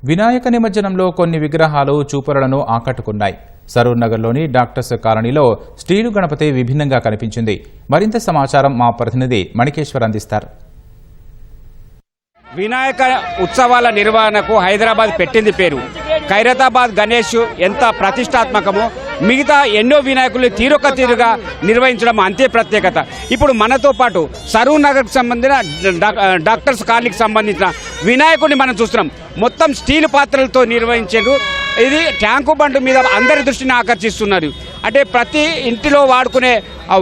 వినాయక నిమజ్జనంలో కొన్ని విగ్రహాలు చూపరులను ఆకట్టుకున్నాయి. సరూర్ నగర్లోని డాక్టర్స్ కాలనీలో స్టీలు గణపతి విభిన్నంగా కనిపించింది. మరింత సమాచారం మా ప్రతినిధి మణికేశ్వర్ అందిస్తారు. వినాయక ఉత్సవాల నిర్వహణకు హైదరాబాద్ పెట్టింది పేరు. ఖైరతాబాద్ గణేష్ ఎంత ప్రతిష్టాత్మకమో మిగతా ఎన్నో వినాయకులు తీరొక తీరుగా నిర్వహించడం అంతే ప్రత్యేకత. ఇప్పుడు మనతో పాటు సరూర్ నగర్కి సంబంధించిన డాక్టర్స్ కాలనీకి సంబంధించిన వినాయకుడిని మనం చూస్తున్నాం. మొత్తం స్టీల్ పాత్రలతో నిర్వహించారు. ఇది ట్యాంకు బండు మీద అందరి దృష్టిని ఆకర్షిస్తున్నారు. అంటే ప్రతి ఇంటిలో వాడుకునే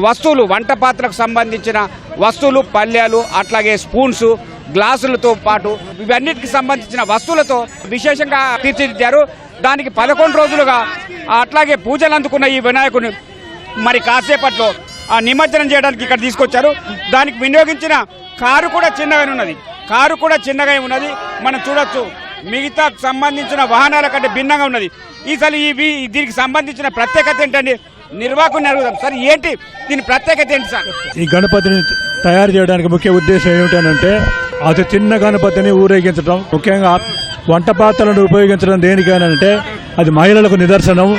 వస్తువులు, వంట పాత్రకు సంబంధించిన వస్తువులు, పళ్ళెలు, అట్లాగే స్పూన్స్, గ్లాసులతో పాటు ఇవన్నిటికి సంబంధించిన వస్తువులతో విశేషంగా తీర్చిదిద్దారు. దానికి 11 రోజులుగా అట్లాగే పూజలు అందుకున్న ఈ వినాయకుడిని మరి కాసేపట్లో నిమజ్జనం చేయడానికి ఇక్కడ తీసుకొచ్చారు. దానికి వినియోగించిన కారు కూడా చిన్నగా ఉన్నది. మనం చూడొచ్చు. మిగతా సంబంధించిన వాహనాల కంటే భిన్నంగా ఉన్నది. ఈసారి దీనికి సంబంధించిన ప్రత్యేకత ఏంటండి? నిర్వాహకుని అడుగుదాం. సార్, ఏంటి దీని ప్రత్యేకత ఏంటి సార్? ఈ గణపతిని తయారు చేయడానికి ముఖ్య ఉద్దేశం ఏమిటంటే అతి చిన్న గణపతిని ఊరేగించడం, ముఖ్యంగా వంట పాత్రలను ఉపయోగించడం దేనికైనా అది మహిళలకు నిదర్శనం.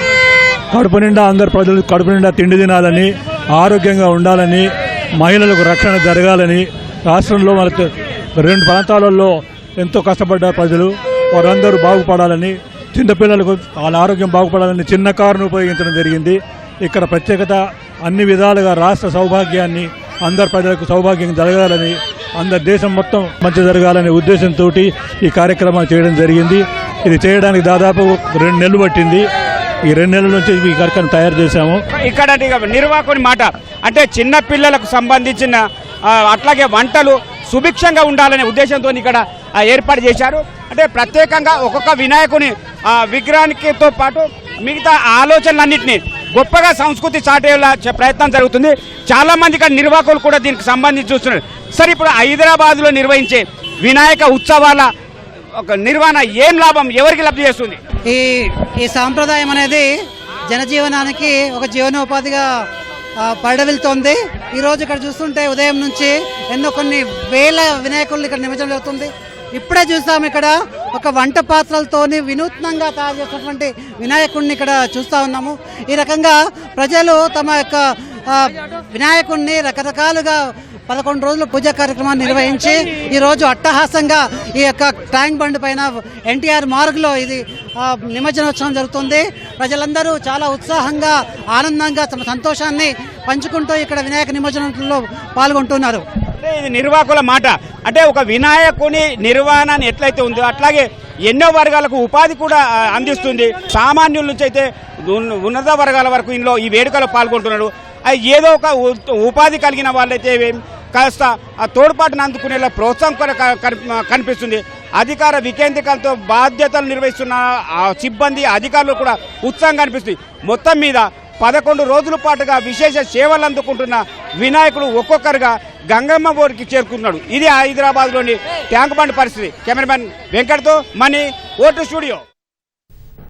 కడుపు నిండా అందరు ప్రజలు కడుపు నిండా తిండి తినాలని, ఆరోగ్యంగా ఉండాలని, మహిళలకు రక్షణ జరగాలని, రాష్ట్రంలో మన 2 ప్రాంతాలలో ఎంతో కష్టపడ్డ ప్రజలు వారందరూ బాగుపడాలని, చిన్నపిల్లలకు వాళ్ళ ఆరోగ్యం బాగుపడాలని చిన్న కారును ఉపయోగించడం జరిగింది. ఇక్కడ ప్రత్యేకత అన్ని విధాలుగా రాష్ట్ర సౌభాగ్యాన్ని, అందరు ప్రజలకు సౌభాగ్యం జరగాలని, అందరు దేశం మొత్తం మంచి జరగాలనే ఉద్దేశంతో ఈ కార్యక్రమాలు చేయడం జరిగింది. ఇది చేయడానికి దాదాపు 2 నెలలు పట్టింది. ఈ 2 నెలల నుంచి ఈ కార్యక్రమం తయారు చేశాము. ఇక్కడ నిర్వాహకుని మాట అంటే చిన్న పిల్లలకు సంబంధించిన అట్లాగే వంటలు సుభిక్షంగా ఉండాలనే ఉద్దేశంతో ఇక్కడ ఏర్పాటు చేశారు. అంటే ప్రత్యేకంగా ఒక్కొక్క వినాయకుని విగ్రహానికితో పాటు మిగతా ఆలోచనలన్నింటినీ గొప్పగా సంస్కృతి చాటేలా ప్రయత్నం జరుగుతుంది. చాలా మంది ఇక్కడ నిర్వాహకులు కూడా దీనికి సంబంధించి చూస్తున్నారు. సరే, ఇప్పుడు హైదరాబాద్లో నిర్వహించే వినాయక ఉత్సవాల ఒక నిర్వహణ ఏం లాభం, ఎవరికి లబ్ధి చేస్తుంది? ఈ సాంప్రదాయం అనేది జనజీవనానికి ఒక జీవనోపాధిగా పరిడవిల్తోంది. ఈరోజు ఇక్కడ చూస్తుంటే ఉదయం నుంచి కొన్ని వేల వినాయకులు ఇక్కడ నిమజ్జనం జరుగుతుంది. ఇప్పుడే చూస్తాం, ఇక్కడ ఒక వంట పాత్రలతోని వినూత్నంగా తయారు చేసినటువంటి వినాయకుడిని ఇక్కడ చూస్తూ ఉన్నాము. ఈ రకంగా ప్రజలు తమ యొక్క వినాయకుడిని రకరకాలుగా 11 రోజులు పూజా కార్యక్రమాన్ని నిర్వహించి ఈరోజు అట్టహాసంగా ఈ యొక్క ట్యాంక్ బండ్ పైన ఎన్టీఆర్ మార్గ్లో ఇది నిమజ్జనోత్సవం జరుగుతుంది. ప్రజలందరూ చాలా ఉత్సాహంగా, ఆనందంగా తమ సంతోషాన్ని పంచుకుంటూ ఇక్కడ వినాయక నిమజ్జనంలో పాల్గొంటున్నారు. ఇది నిర్వాహకుల మాట. అంటే ఒక వినాయకుని నిర్వహణ ఎట్లయితే ఉందో అట్లాగే ఎన్నో వర్గాలకు ఉపాధి కూడా అందిస్తుంది. సామాన్యుల నుంచి అయితే ఉన్నత వర్గాల వరకు ఇందులో ఈ వేడుకలో పాల్గొంటున్నారు. ఏదో ఒక ఉపాధి కలిగిన వాళ్ళైతే కాస్త తోడ్పాటును అందుకునేలా ప్రోత్సాహం కూడా కనిపిస్తుంది. అధికార వికేంద్రీకరణతో బాధ్యతలు నిర్వహిస్తున్న సిబ్బంది, అధికారులు కూడా ఉత్సాహం కనిపిస్తుంది. మొత్తం మీద 11 రోజుల పాటుగా విశేష సేవలు అందుకుంటున్న వినాయకుడు ఒక్కొక్కరుగా గంగమ్మ ఊరికి చేరుకున్నాడు. ఇది హైదరాబాద్లోని ట్యాంక్ బండ్ పరిస్థితి. కెమెరామెన్ వెంకట్తో మణి, ఓటు స్టూడియో.